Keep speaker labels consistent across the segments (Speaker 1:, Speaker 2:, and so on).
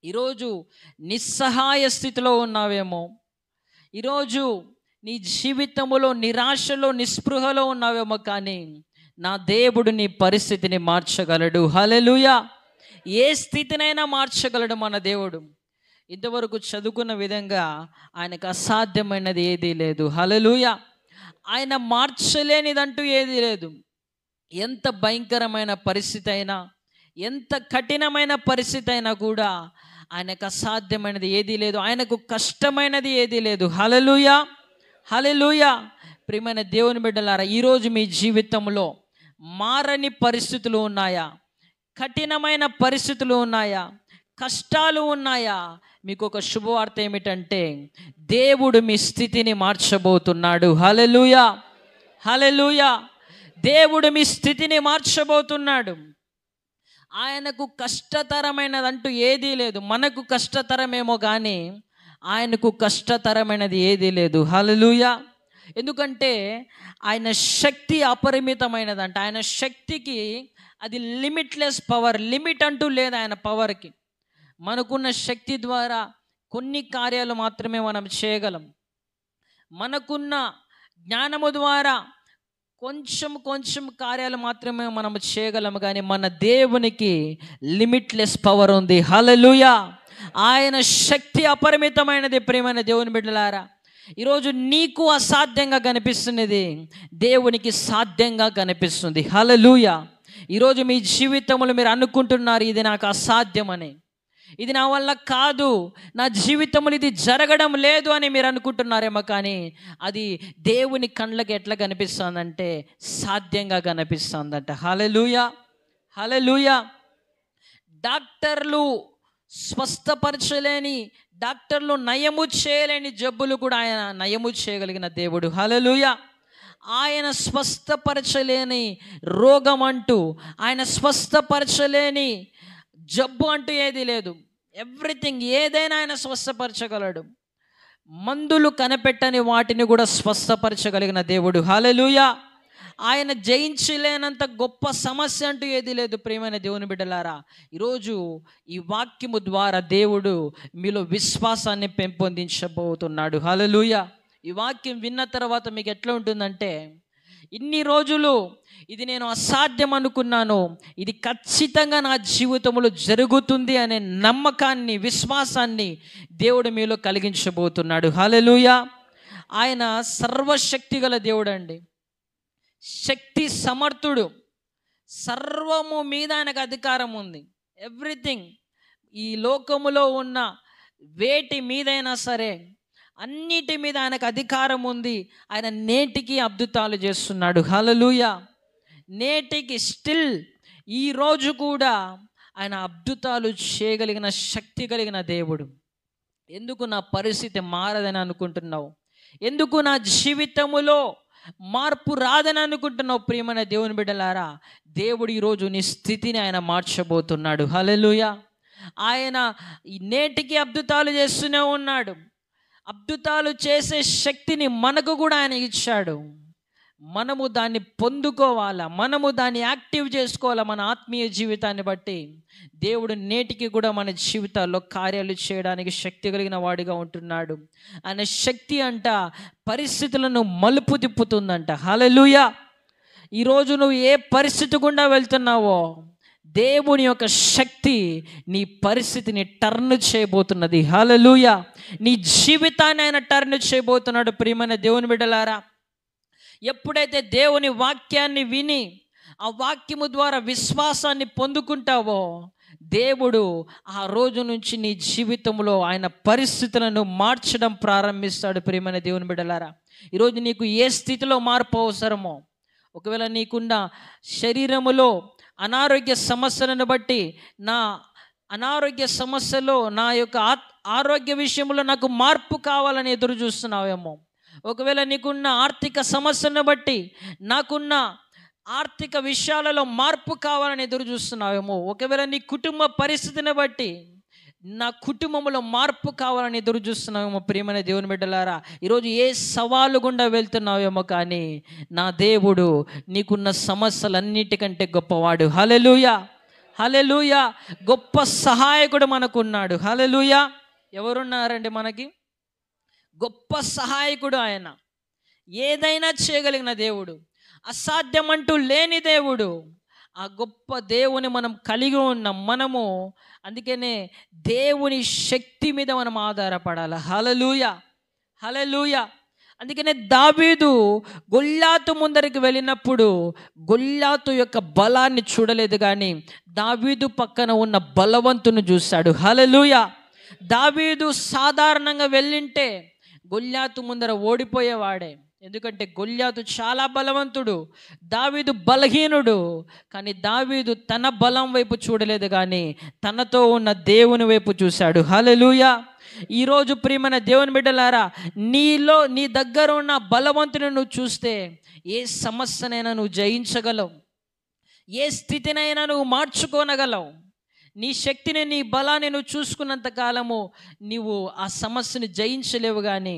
Speaker 1: ఈరోజు నిస్సహాయ స్థితిలో ఉన్నావేమో, ఈరోజు నీ జీవితంలో నిరాశలో నిస్పృహలో ఉన్నావేమో, కానీ నా దేవుడు నీ పరిస్థితిని మార్చగలడు. హల్లెలూయా. ఏ స్థితినైనా మార్చగలడు మన దేవుడు. ఇంతవరకు చదువుకున్న విధంగా ఆయనకు అసాధ్యమైనది ఏదీ లేదు. హల్లెలూయా. ఆయన మార్చలేనిదంటూ ఏదీ లేదు. ఎంత భయంకరమైన పరిస్థితి అయినా, ఎంత కఠినమైన పరిస్థితి అయినా కూడా ఆయనకు అసాధ్యమైనది ఏదీ లేదు. ఆయనకు కష్టమైనది ఏదీ లేదు. హల్లెలూయా, హల్లెలూయా. ప్రియమైన దేవుని బిడ్డలారా, ఈరోజు మీ జీవితంలో మారని పరిస్థితులు ఉన్నాయా? కఠినమైన పరిస్థితులు ఉన్నాయా? కష్టాలు ఉన్నాయా? మీకు ఒక శుభవార్త ఏమిటంటే, దేవుడు మీ స్థితిని మార్చబోతున్నాడు. హల్లెలూయా, హల్లెలూయా. దేవుడు మీ స్థితిని మార్చబోతున్నాడు. ఆయనకు కష్టతరమైనదంటూ ఏదీ లేదు. మనకు కష్టతరమేమో కానీ ఆయనకు కష్టతరమైనది ఏదీ లేదు. హల్లెలూయా. ఎందుకంటే ఆయన శక్తి అపరిమితమైనదంట. ఆయన శక్తికి అది లిమిట్లెస్ పవర్, లిమిట్ అంటూ లేదు ఆయన పవర్కి. మనకున్న శక్తి ద్వారా కొన్ని కార్యాలు మాత్రమే మనం చేయగలం. మనకున్న జ్ఞానము ద్వారా కొంచెం కార్యాలు మాత్రమే మనం చేయగలము, కానీ మన దేవునికి లిమిట్లెస్ పవర్ ఉంది. హల్లెలూయా. ఆయన శక్తి అపరిమితమైనది. ప్రియమైన దేవుని బిడ్డలారా, ఈరోజు నీకు అసాధ్యంగా కనిపిస్తున్నది దేవునికి సాధ్యంగా కనిపిస్తుంది. హల్లెలూయా. ఈరోజు మీ జీవితంలో మీరు అనుకుంటున్నారు, ఇది నాకు అసాధ్యమని, ఇది నా వల్ల కాదు, నా జీవితంలో ఇది జరగడం లేదు అని మీరు అనుకుంటున్నారేమో, కానీ అది దేవుని కళ్ళకి ఎట్లా కనిపిస్తుందంటే సాధ్యంగా కనిపిస్తుందంట. హల్లెలూయా, హల్లెలూయా. డాక్టర్లు స్వస్థపరచలేని, డాక్టర్లు నయము చేయలేని జబ్బులు కూడా ఆయన నయము చేయగలిగిన దేవుడు. హల్లెలూయా. ఆయన స్వస్థపరచలేని రోగం అంటూ, ఆయన స్వస్థపరచలేని జబ్బు అంటూ ఏది లేదు. ఎవ్రీథింగ్, ఏదైనా ఆయన స్వస్థపరచగలడు. మందులు కనిపెట్టని వాటిని కూడా స్వస్థపరచగలిగిన దేవుడు. హల్లెలూయా. ఆయన జయించలేనంత గొప్ప సమస్య అంటూ ఏది లేదు. ప్రియమైన దేవుని బిడ్డలారా, ఈరోజు ఈ వాక్యము ద్వారా దేవుడు మీలో విశ్వాసాన్ని పెంపొందించబోతున్నాడు. హల్లెలూయా. ఈ వాక్యం విన్న తర్వాత మీకు ఎట్లా ఉంటుందంటే, ఇన్ని రోజులు ఇది నేను అసాధ్యం అనుకున్నాను, ఇది ఖచ్చితంగా నా జీవితంలో జరుగుతుంది అనే నమ్మకాన్ని, విశ్వాసాన్ని దేవుడు మీలో కలిగించబోతున్నాడు. హల్లెలూయా. ఆయన సర్వశక్తి గల దేవుడు అండి. శక్తి సమర్థుడు. సర్వము మీద ఆయనకు అధికారం ఉంది. ఎవ్రీథింగ్, ఈ లోకములో ఉన్న వేటి మీదైనా సరే అన్నిటి మీద ఆయనకు అధికారం ఉంది. ఆయన నేటికి అద్భుతాలు చేస్తున్నాడు. హల్లెలూయా. నేటికి స్టిల్ ఈరోజు కూడా ఆయన అద్భుతాలు చేయగలిగిన శక్తి కలిగిన దేవుడు. ఎందుకు నా పరిస్థితి మారదని అనుకుంటున్నావు? ఎందుకు నా జీవితములో మార్పు రాదని అనుకుంటున్నావు? ప్రియమైన దేవుని బిడ్డలారా, దేవుడు ఈరోజు నీ స్థితిని ఆయన మార్చబోతున్నాడు. హల్లెలూయా. ఆయన నేటికి అద్భుతాలు చేస్తూనే ఉన్నాడు. అద్భుతాలు చేసే శక్తిని మనకు కూడా ఆయన ఇచ్చాడు. మనము దాన్ని పొందుకోవాలా, మనము దాన్ని యాక్టివ్ చేసుకోవాలా. మన ఆత్మీయ జీవితాన్ని బట్టి దేవుడు నేటికి కూడా మన జీవితాల్లో కార్యాలు చేయడానికి శక్తి కలిగిన వాడిగా ఉంటున్నాడు. ఆయన శక్తి అంట పరిస్థితులను మలుపు తిప్పుతుందంట. హల్లెలూయా. ఈరోజు నువ్వు ఏ పరిస్థితి గుండా వెళ్తున్నావో, దేవుని యొక్క శక్తి నీ పరిస్థితిని టర్న్ చేయబోతున్నది. హల్లెలూయా. నీ జీవితాన్ని ఆయన టర్న్ చేయబోతున్నాడు. ప్రియమైన దేవుని బిడ్డలారా, ఎప్పుడైతే దేవుని వాక్యాన్ని విని ఆ వాక్యము ద్వారా విశ్వాసాన్ని పొందుకుంటావో, దేవుడు ఆ రోజు నుంచి నీ జీవితంలో ఆయన పరిస్థితులను మార్చడం ప్రారంభిస్తాడు. ప్రియమైన దేవుని బిడ్డలారా, ఈరోజు నీకు ఏ స్థితిలో మార్పు అవసరమో, ఒకవేళ నీకున్న శరీరములో అనారోగ్య సమస్యలను బట్టి, నా అనారోగ్య సమస్యలో, నా యొక్క ఆరోగ్య విషయంలో నాకు మార్పు కావాలని ఎదురు చూస్తున్నావేమో, ఒకవేళ నీకున్న ఆర్థిక సమస్యను బట్టి నాకున్న ఆర్థిక విషయాలలో మార్పు కావాలని ఎదురు చూస్తున్నావేమో, ఒకవేళ నీ కుటుంబ పరిస్థితిని బట్టి నా కుటుంబంలో మార్పు కావాలని ఎదురు చూస్తున్నావేమో, ప్రియమైన దేవుని బిడ్డలారా, ఈరోజు ఏ సవాలు గుండా వెళ్తున్నావేమో, కానీ నా దేవుడు నీకున్న సమస్యలన్నిటికంటే గొప్పవాడు. హల్లెలూయా, హల్లెలూయా. గొప్ప సహాయకుడు మనకున్నాడు. హల్లెలూయా. ఎవరున్నారండి మనకి? గొప్ప సహాయకుడు ఆయన. ఏదైనా చేయగలిగిన దేవుడు, అసాధ్యమంటూ లేని దేవుడు. ఆ గొప్ప దేవుని మనం కలిగి ఉన్నాం. మనము అందుకనే దేవుని శక్తి మీద మనం ఆధారపడాలి. హల్లెలూయా, హల్లెలూయా. అందుకనే దావీదు గొల్యాతు ముందరికి వెళ్ళినప్పుడు గొల్యాతు యొక్క బలాన్ని చూడలేదు, కానీ దావీదు పక్కన ఉన్న బలవంతుని చూశాడు. హల్లెలూయా. దావీదు సాధారణంగా వెళ్ళింటే గొల్యాతు ముందర ఓడిపోయేవాడే. ఎందుకంటే గొల్యాతు చాలా బలవంతుడు, దావీదు బలహీనుడు. కానీ దావీదు తన బలం వైపు చూడలేదు, కానీ తనతో ఉన్న దేవుని వైపు చూశాడు. హల్లెలూయా. ఈరోజు ప్రియమైన దేవుని బిడ్డలారా, నీ దగ్గర ఉన్న బలవంతుని నువ్వు చూస్తే ఏ సమస్యనైనా నువ్వు జయించగలవు, ఏ స్థితినైనా నువ్వు మార్చుకోనగలవు. నీ శక్తిని, నీ బలాన్ని నువ్వు చూసుకున్నంత కాలము నీవు ఆ సమస్యను జయించలేవు. కానీ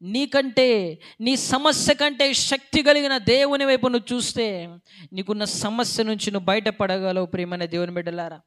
Speaker 1: నీకంటే, నీ సమస్య కంటే శక్తి కలిగిన దేవుని వైపు నువ్వు చూస్తే నీకున్న సమస్య నుంచి నువ్వు బయటపడగలవు. ప్రియమైన దేవుని బిడ్డలారా,